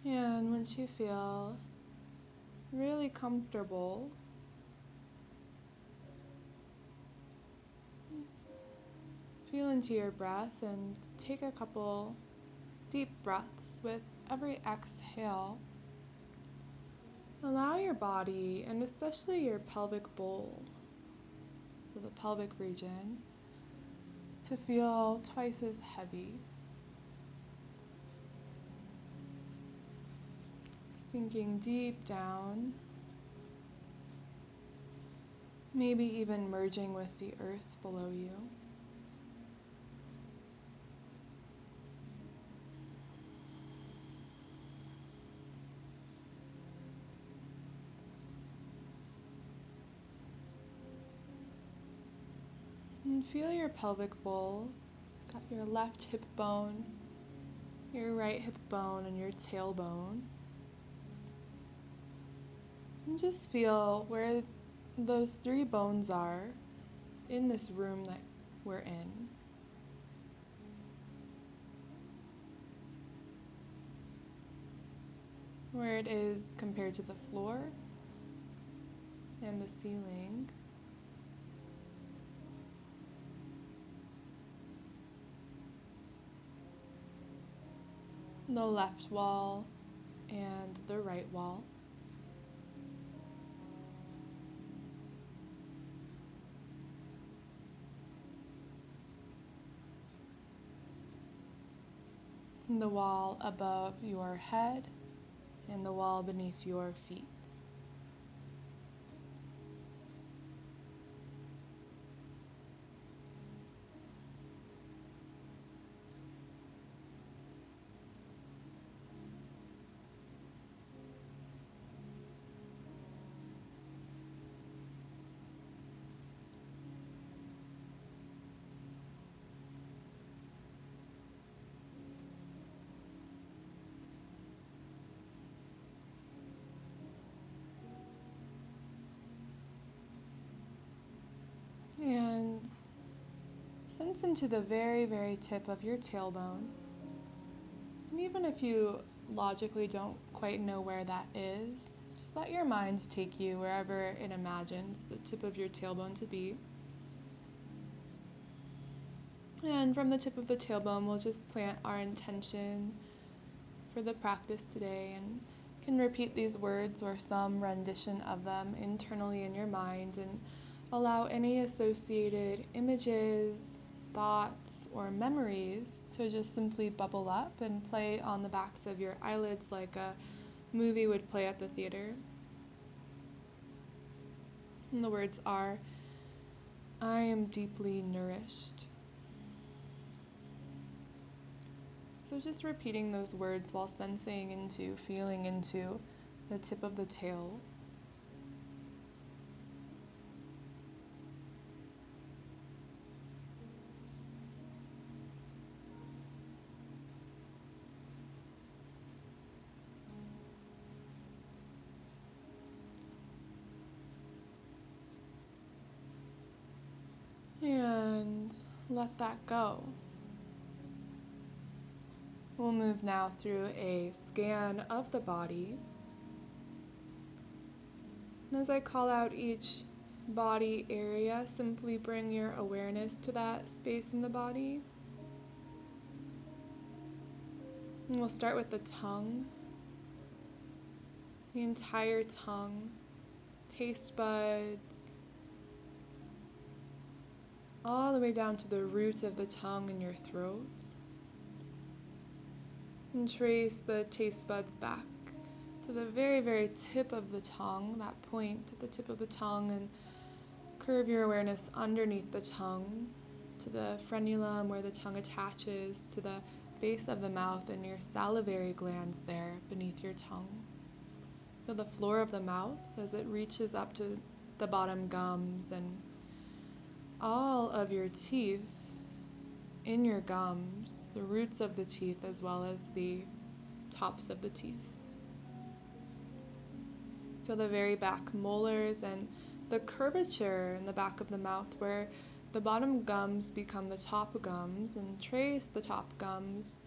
And once you feel really comfortable, just feel into your breath and take a couple deep breaths with every exhale. Allow your body, and especially your pelvic bowl, so the pelvic region, to feel twice as heavy. Sinking deep down, maybe even merging with the earth below you. And feel your pelvic bowl. Got your left hip bone, your right hip bone, and your tailbone. And just feel where those three bones are in this room that we're in. Where it is compared to the floor and the ceiling. The left wall and the right wall. And the wall above your head and the wall beneath your feet. And sense into the very, very tip of your tailbone. And even if you logically don't quite know where that is, just let your mind take you wherever it imagines the tip of your tailbone to be. And from the tip of the tailbone, we'll just plant our intention for the practice today, and can repeat these words or some rendition of them internally in your mind, and allow any associated images, thoughts, or memories to just simply bubble up and play on the backs of your eyelids like a movie would play at the theater. And the words are, I am deeply nourished. So just repeating those words while sensing into, feeling into the tip of the tail. And let that go. We'll move now through a scan of the body. And as I call out each body area, simply bring your awareness to that space in the body. And we'll start with the tongue. The entire tongue, taste buds, all the way down to the root of the tongue in your throat. And trace the taste buds back to the very, very tip of the tongue, that point at the tip of the tongue, and curve your awareness underneath the tongue to the frenulum where the tongue attaches to the base of the mouth and your salivary glands there beneath your tongue. Feel the floor of the mouth as it reaches up to the bottom gums, and all of your teeth in your gums, the roots of the teeth as well as the tops of the teeth. Feel the very back molars and the curvature in the back of the mouth where the bottom gums become the top gums, and trace the top gums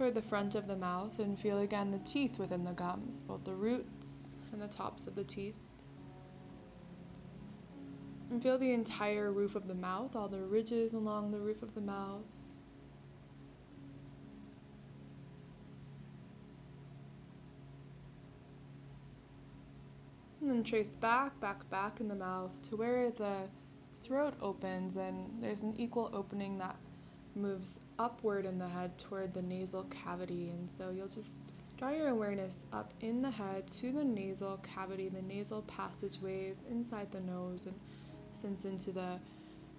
toward the front of the mouth and feel again the teeth within the gums, both the roots and the tops of the teeth. And feel the entire roof of the mouth, all the ridges along the roof of the mouth. And then trace back in the mouth to where the throat opens, and there's an equal opening that moves upward in the head toward the nasal cavity. And so you'll just draw your awareness up in the head to the nasal cavity, the nasal passageways inside the nose, and sense into the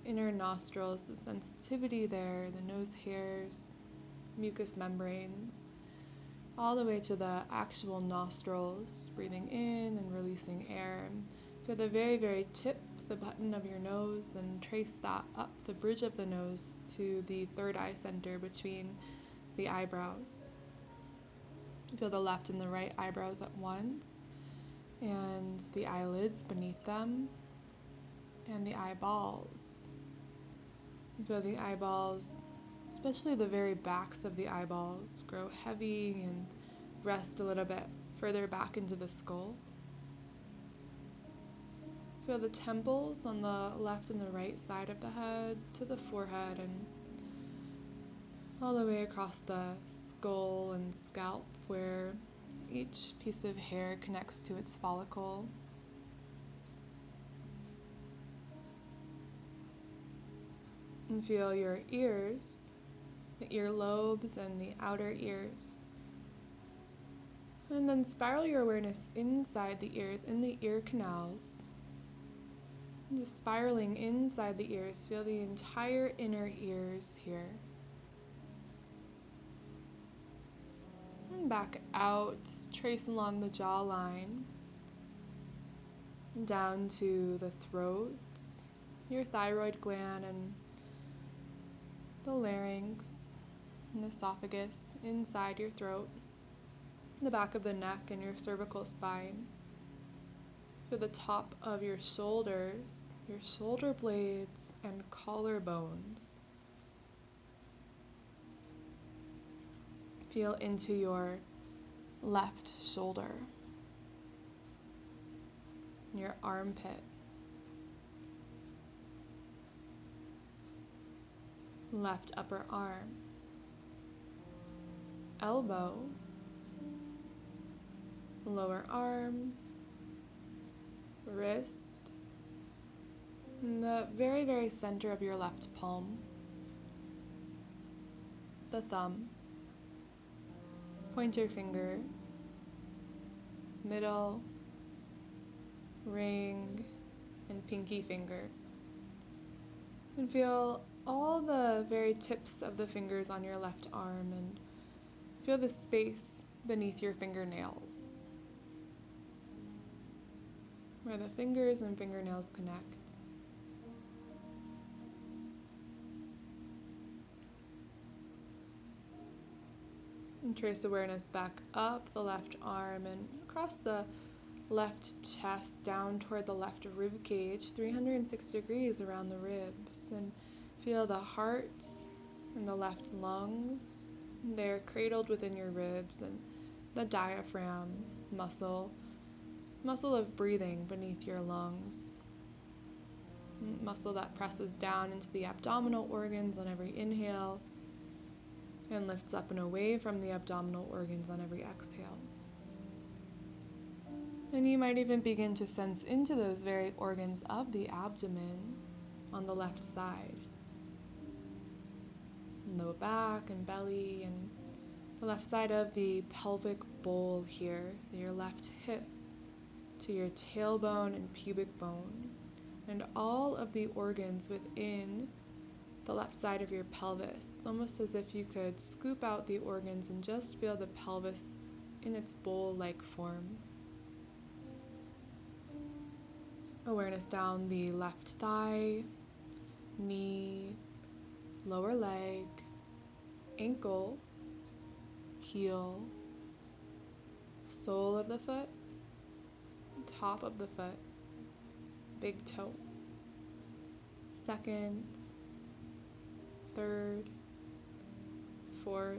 inner nostrils, the sensitivity there, the nose hairs, mucous membranes, all the way to the actual nostrils, breathing in and releasing air. Feel the very, very tip, the button of your nose, and trace that up the bridge of the nose to the third eye center between the eyebrows. Feel the left and the right eyebrows at once, and the eyelids beneath them, and the eyeballs. Feel the eyeballs, especially the very backs of the eyeballs, grow heavy and rest a little bit further back into the skull. Feel the temples on the left and the right side of the head to the forehead and all the way across the skull and scalp where each piece of hair connects to its follicle. And feel your ears, the earlobes and the outer ears. And then spiral your awareness inside the ears, in the ear canals. And just spiraling inside the ears, feel the entire inner ears here. And back out, trace along the jawline, down to the throat, your thyroid gland, and the larynx and esophagus inside your throat, the back of the neck and your cervical spine. To the top of your shoulders, your shoulder blades and collarbones. Feel into your left shoulder, your armpit, left upper arm, elbow, lower arm, wrist, and the very, very center of your left palm, the thumb, pointer finger, middle, ring, and pinky finger. And feel all the very tips of the fingers on your left arm, and feel the space beneath your fingernails, where the fingers and fingernails connect. And trace awareness back up the left arm and across the left chest down toward the left rib cage, 360 degrees around the ribs, and feel the heart and the left lungs. They're cradled within your ribs, and the diaphragm muscle of breathing beneath your lungs, muscle that presses down into the abdominal organs on every inhale and lifts up and away from the abdominal organs on every exhale. And you might even begin to sense into those very organs of the abdomen on the left side. Low back and belly and the left side of the pelvic bowl here. So your left hip to your tailbone and pubic bone. And all of the organs within the left side of your pelvis. It's almost as if you could scoop out the organs and just feel the pelvis in its bowl-like form. Awareness down the left thigh, knee, lower leg, ankle, heel, sole of the foot, top of the foot, big toe, second, third, fourth,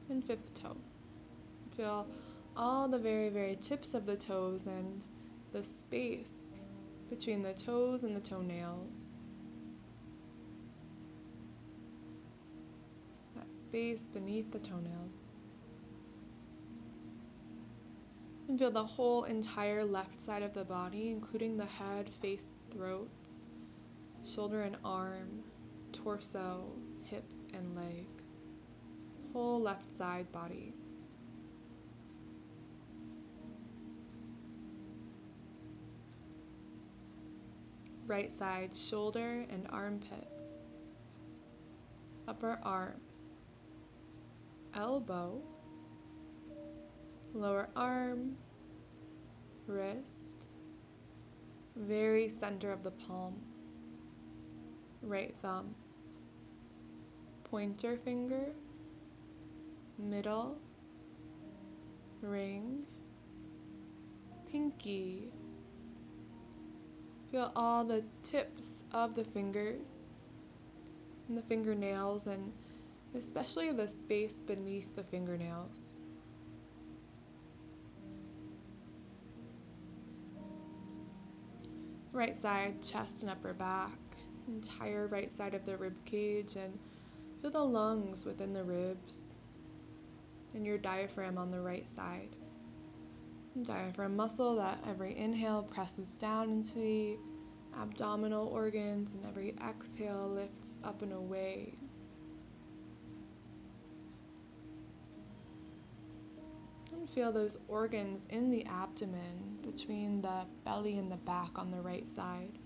and fifth toe. Feel all the very, very tips of the toes and the space between the toes and the toenails. That space beneath the toenails. And feel the whole entire left side of the body, including the head, face, throat, shoulder and arm, torso, hip and leg. Whole left side body. Right side shoulder and armpit. Upper arm, elbow, lower arm, wrist, very center of the palm, right thumb, pointer finger, middle, ring, pinky. Feel all the tips of the fingers and the fingernails, and especially the space beneath the fingernails. Right side, chest and upper back, entire right side of the rib cage, and feel the lungs within the ribs and your diaphragm on the right side. Diaphragm muscle that every inhale presses down into the abdominal organs and every exhale lifts up and away. And feel those organs in the abdomen between the belly and the back on the right side.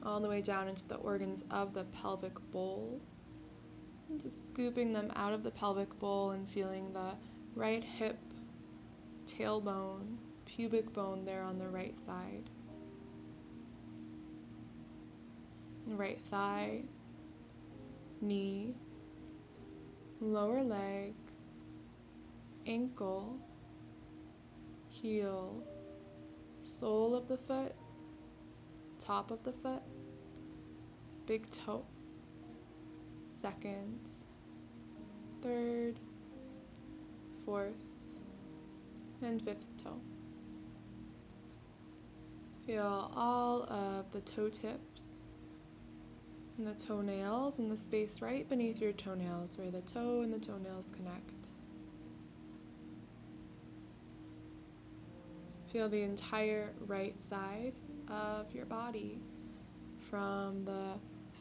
All the way down into the organs of the pelvic bowl. And just scooping them out of the pelvic bowl and feeling the right hip, tailbone, pubic bone there on the right side. And right thigh, knee, lower leg, ankle, heel, sole of the foot, top of the foot, big toe, second, third, fourth, and fifth toe. Feel all of the toe tips and the toenails and the space right beneath your toenails where the toe and the toenails connect. Feel the entire right side of your body, from the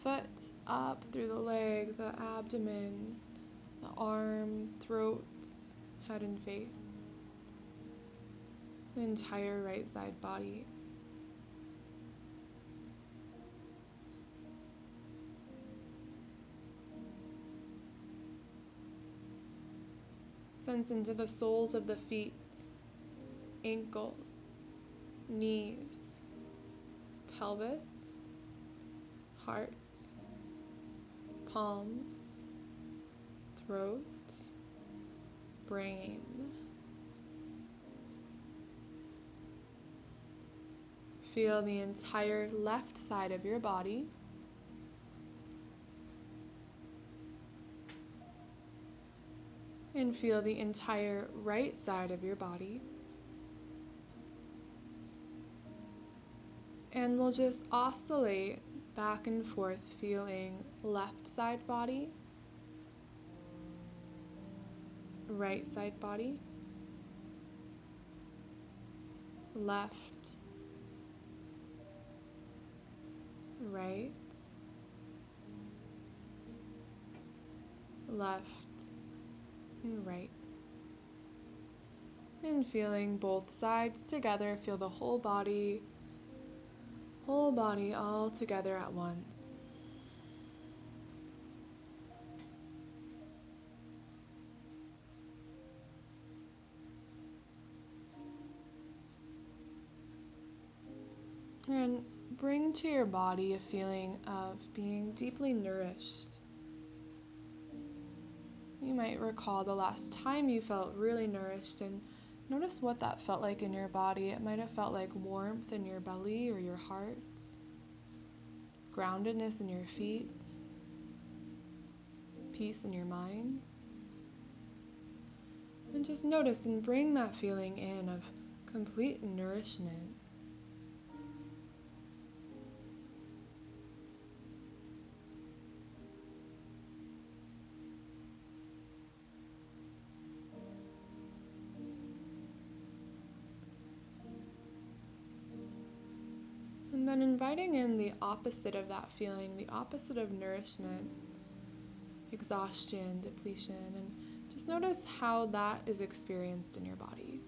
foot up through the leg, the abdomen, the arm, throat, head and face. The entire right side body. Sense into the soles of the feet, ankles, knees, pelvis, heart, palms, throat, brain. Feel the entire left side of your body. And feel the entire right side of your body. And we'll just oscillate back and forth, feeling left side body, right side body, left, right, left, and right. And feeling both sides together, feel the whole body all together at once. And bring to your body a feeling of being deeply nourished. You might recall the last time you felt really nourished and notice what that felt like in your body. It might have felt like warmth in your belly or your heart, groundedness in your feet, peace in your mind. And just notice and bring that feeling in of complete nourishment. And then inviting in the opposite of that feeling, the opposite of nourishment, exhaustion, depletion, and just notice how that is experienced in your body,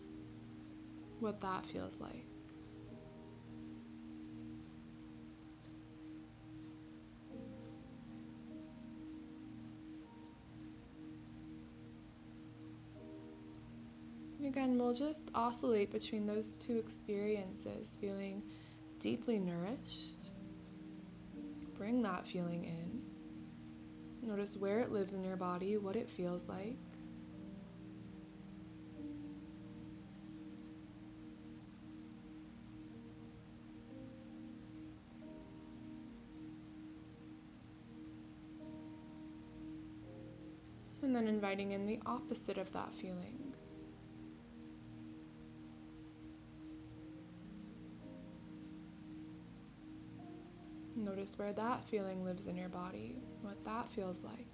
what that feels like. And again, we'll just oscillate between those two experiences, feeling deeply nourished. Bring that feeling in. Notice where it lives in your body, what it feels like. And then inviting in the opposite of that feeling. Notice where that feeling lives in your body, what that feels like.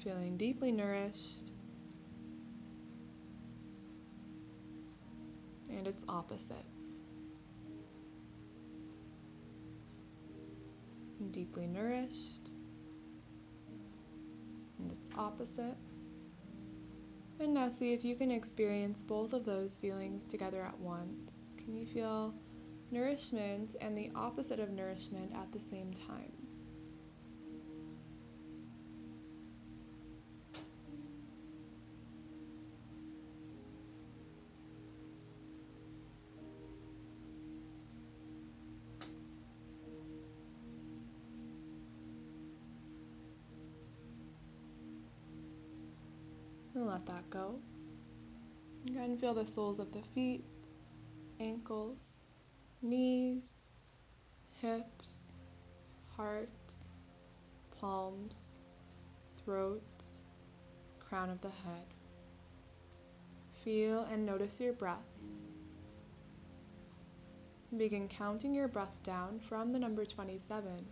Feeling deeply nourished, and its opposite. Deeply nourished, and its opposite. And now see if you can experience both of those feelings together at once. Can you feel nourishment and the opposite of nourishment at the same time? And let that go. Again, feel the soles of the feet, ankles, knees, hips, heart, palms, throat, crown of the head. Feel and notice your breath. Begin counting your breath down from the number 27.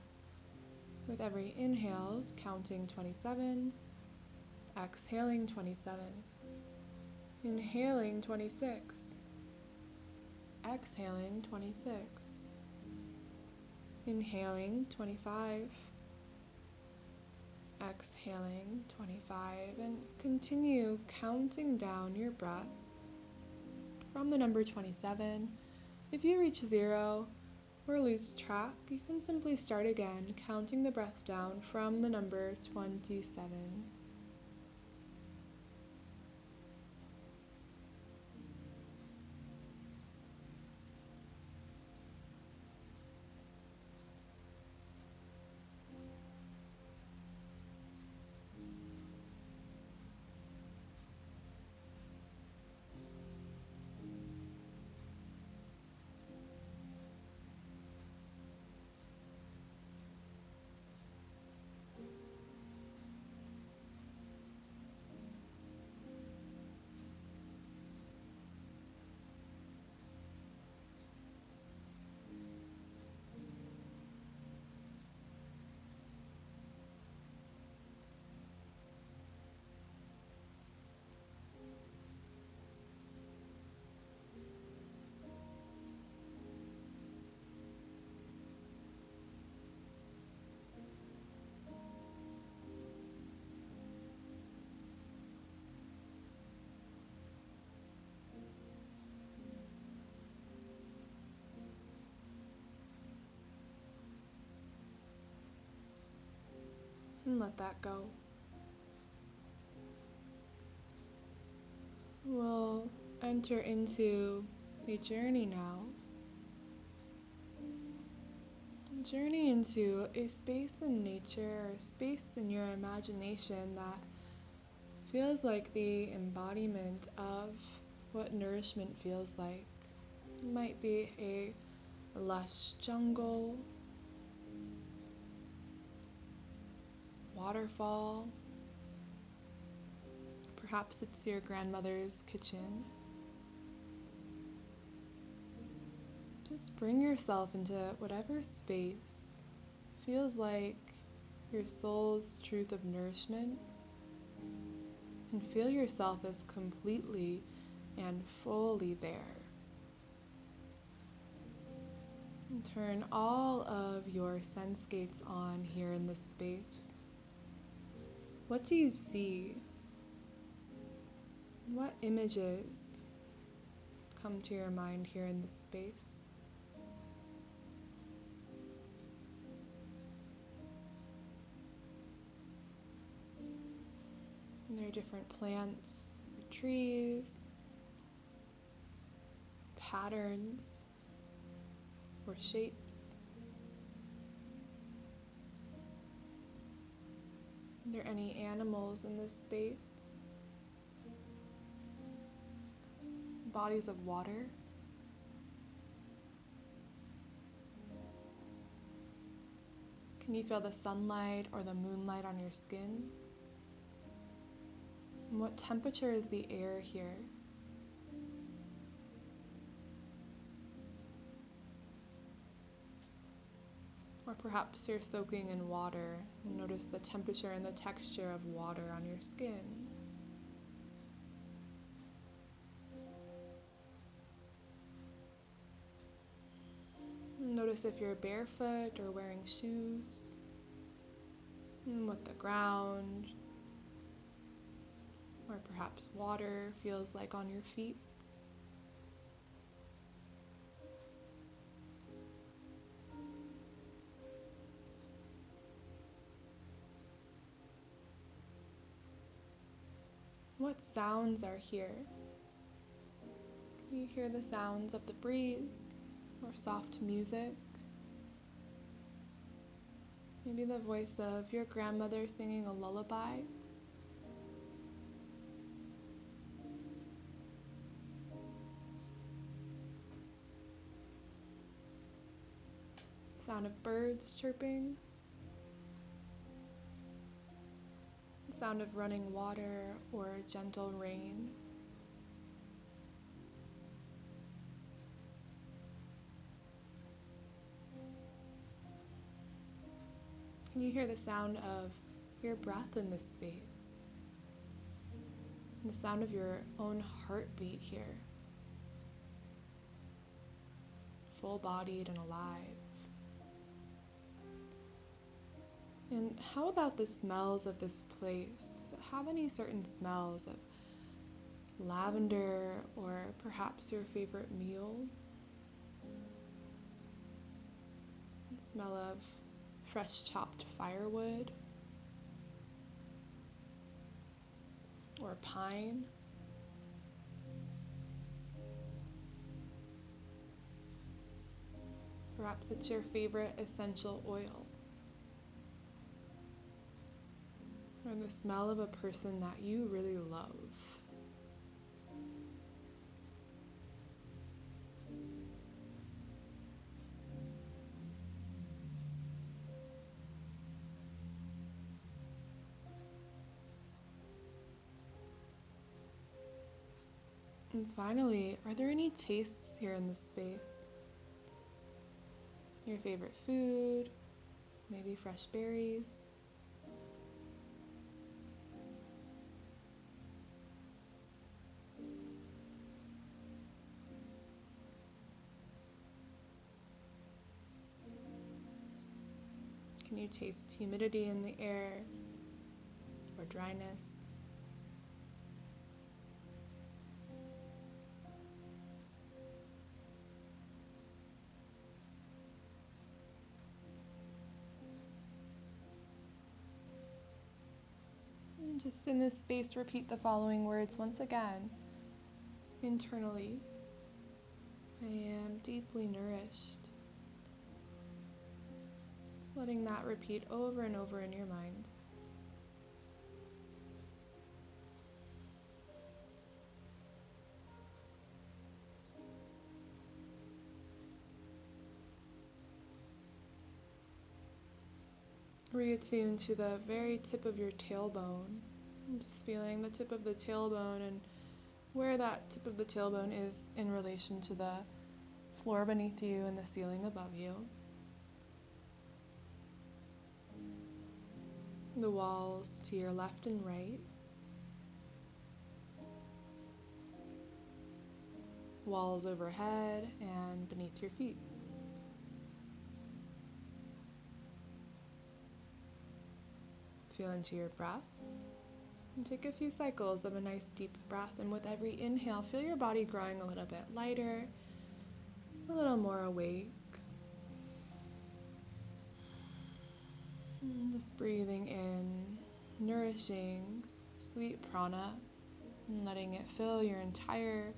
With every inhale, counting 27, exhaling 27, inhaling 26, exhaling 26, inhaling 25, exhaling 25, and continue counting down your breath from the number 27. If you reach 0 or lose track, you can simply start again, counting the breath down from the number 27. And let that go. We'll enter into a journey now. A journey into a space in nature, or space in your imagination that feels like the embodiment of what nourishment feels like. It might be a lush jungle, waterfall. Perhaps it's your grandmother's kitchen. Just bring yourself into whatever space feels like your soul's truth of nourishment, and feel yourself as completely and fully there. And turn all of your sense gates on here in this space. What do you see? What images come to your mind here in this space? And there are different plants, or trees, patterns, or shapes. Are there any animals in this space? Bodies of water? Can you feel the sunlight or the moonlight on your skin? And what temperature is the air here? Or perhaps you're soaking in water and notice the temperature and the texture of water on your skin. Notice if you're barefoot or wearing shoes, and what the ground or perhaps water feels like on your feet. What sounds are here? Can you hear the sounds of the breeze or soft music? Maybe the voice of your grandmother singing a lullaby. Sound of birds chirping. The sound of running water or gentle rain. Can you hear the sound of your breath in this space? And the sound of your own heartbeat here. Full-bodied and alive. And how about the smells of this place? Does it have any certain smells of lavender or perhaps your favorite meal? The smell of fresh chopped firewood or pine? Perhaps it's your favorite essential oil, or the smell of a person that you really love. And finally, are there any tastes here in this space? Your favorite food, maybe fresh berries? Can you taste humidity in the air or dryness? And just in this space, repeat the following words once again. Internally, I am deeply nourished. Just letting that repeat over and over in your mind. reattune to the very tip of your tailbone. And just feeling the tip of the tailbone and where that tip of the tailbone is in relation to the floor beneath you and the ceiling above you. The walls to your left and right. Walls overhead and beneath your feet. Feel into your breath and take a few cycles of a nice deep breath, and with every inhale feel your body growing a little bit lighter, a little more awake. And just breathing in nourishing, sweet prana, and letting it fill your entire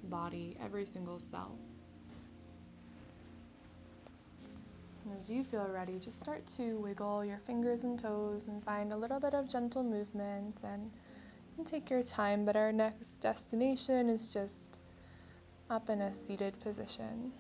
body, every single cell. And as you feel ready, just start to wiggle your fingers and toes and find a little bit of gentle movement, and take your time, but our next destination is just up in a seated position.